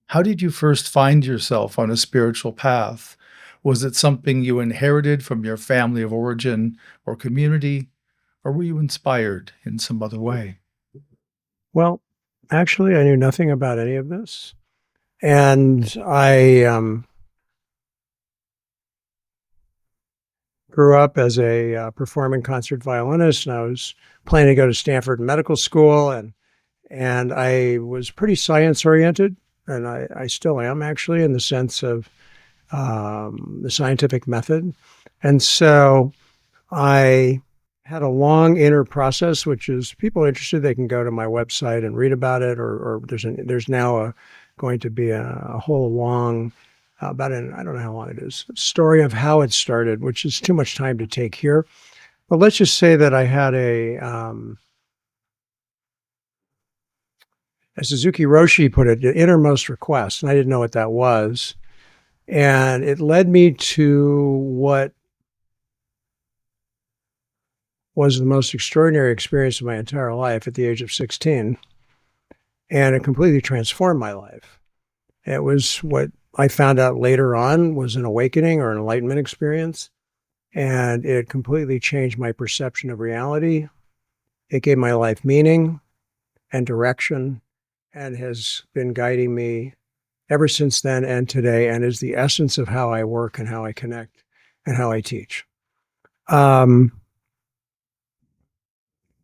How did you first find yourself on a spiritual path? Was it something you inherited from your family of origin or community, or were you inspired in some other way? Well, actually, I knew nothing about any of this. And I grew up as a performing concert violinist, and I was planning to go to Stanford Medical School, and I was pretty science oriented, and I still am actually in the sense of the scientific method. And so I had a long inner process, which is people interested, they can go to my website and read about it, or there's now going to be a whole long, about an, I don't know how long it is, story of how it started, which is too much time to take here. But let's just say that I had as Suzuki Roshi put it, the innermost request, and I didn't know what that was. And it led me to what was the most extraordinary experience of my entire life at the age of 16. And it completely transformed my life. It was what I found out later on was an awakening or an enlightenment experience. And it completely changed my perception of reality. It gave my life meaning and direction and has been guiding me ever since then and today, and is the essence of how I work and how I connect and how I teach.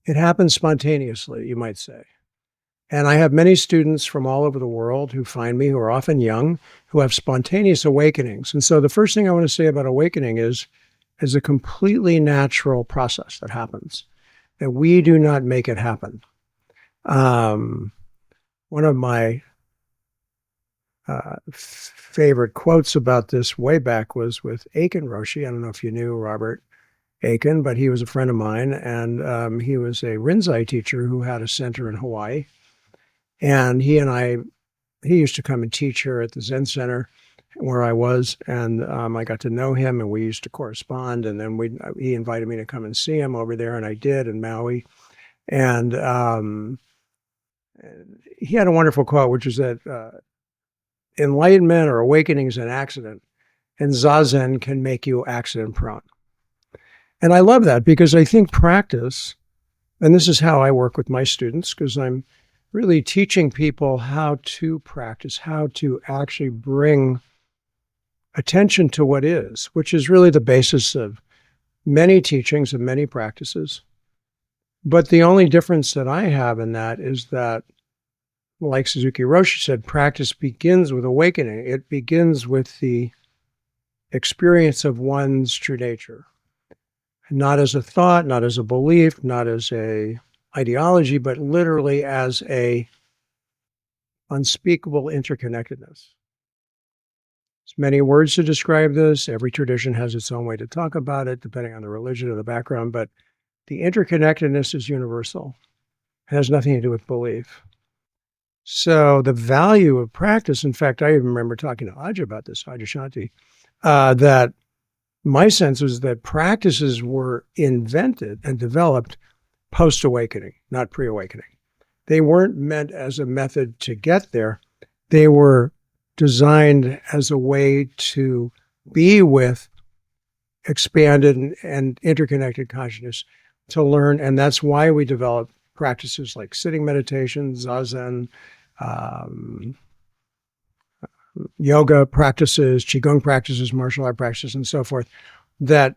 It happens spontaneously, you might say. And I have many students from all over the world who find me, who are often young, who have spontaneous awakenings. And so the first thing I want to say about awakening is a completely natural process that happens, that we do not make it happen. One of my favorite quotes about this way back was with Aiken Roshi. I don't know if you knew Robert Aiken, but he was a friend of mine, and he was a Rinzai teacher who had a center in Hawaii. And he used to come and teach here at the Zen Center where I was, and I got to know him, and we used to correspond. And then he invited me to come and see him over there, and I did in Maui. And he had a wonderful quote, which is that enlightenment or awakening is an accident, and zazen can make you accident prone. And I love that because I think practice, and this is how I work with my students, because I'm really teaching people how to practice, how to actually bring attention to what is, which is really the basis of many teachings and many practices. But the only difference that I have in that is that, like Suzuki Roshi said, practice begins with awakening. It begins with the experience of one's true nature. Not as a thought, not as a belief, not as a ideology, but literally as a unspeakable interconnectedness. There's many words to describe this. Every tradition has its own way to talk about it, depending on the religion or the background, but the interconnectedness is universal. It has nothing to do with belief. So the value of practice, in fact, I even remember talking to Aja about this, Aja Shanti, that my sense was that practices were invented and developed post-awakening, not pre-awakening. They weren't meant as a method to get there. They were designed as a way to be with expanded and interconnected consciousness, to learn. And that's why we develop practices like sitting meditation, zazen, yoga practices, qigong practices, martial art practices, and so forth, that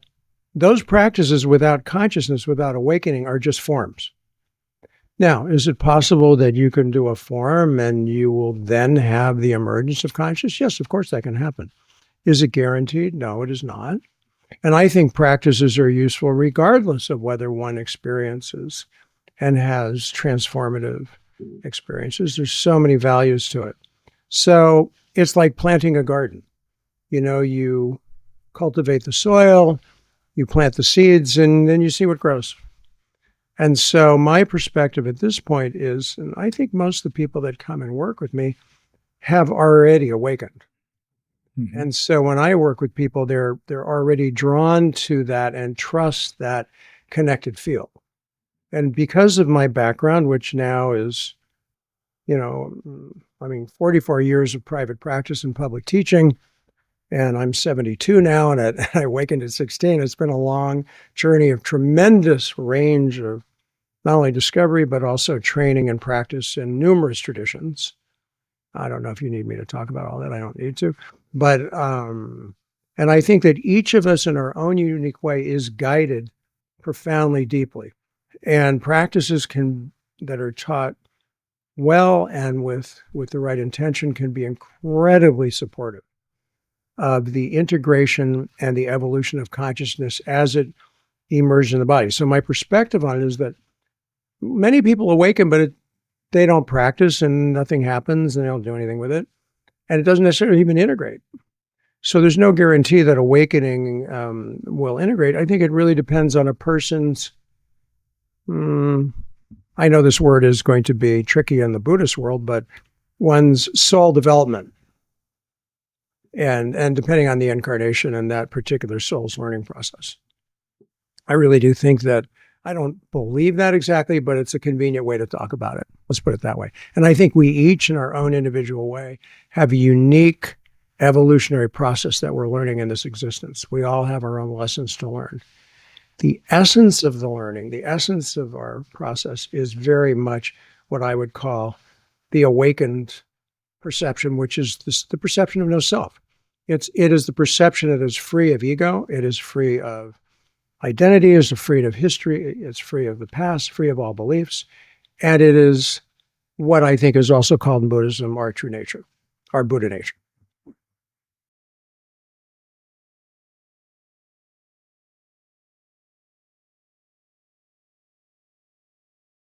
those practices without consciousness, without awakening, are just forms. Now, is it possible that you can do a form and you will then have the emergence of consciousness? Yes, of course that can happen. Is it guaranteed? No, it is not. And I think practices are useful regardless of whether one experiences and has transformative experiences. There's so many values to it. So it's like planting a garden. You know, you cultivate the soil, you plant the seeds, and then you see what grows. And so my perspective at this point is, and I think most of the people that come and work with me have already awakened. Mm-hmm. And so when I work with people, they're already drawn to that and trust that connected field. And because of my background, which now is 44 years of private practice and public teaching, and I'm 72 now, and I awakened at 16. It's been a long journey of tremendous range of not only discovery, but also training and practice in numerous traditions. I don't know if you need me to talk about all that. I don't need to. But, and I think that each of us in our own unique way is guided profoundly deeply. And practices that are taught well and with the right intention can be incredibly supportive of the integration and the evolution of consciousness as it emerges in the body. So my perspective on it is that many people awaken, but they don't practice and nothing happens and they don't do anything with it. And it doesn't necessarily even integrate. So there's no guarantee that awakening will integrate. I think it really depends on a person's, I know this word is going to be tricky in the Buddhist world, but one's soul development. And depending on the incarnation and that particular soul's learning process. I really do think that, I don't believe that exactly, but it's a convenient way to talk about it. Let's put it that way. And I think we each in our own individual way have a unique evolutionary process that we're learning in this existence. We all have our own lessons to learn. The essence of the learning, the essence of our process is very much what I would call the awakened perception, which is the perception of no self. It is the perception that is free of ego. It is free of identity, is free of history. It's free of the past, free of all beliefs. And it is what I think is also called in Buddhism our true nature, our Buddha nature.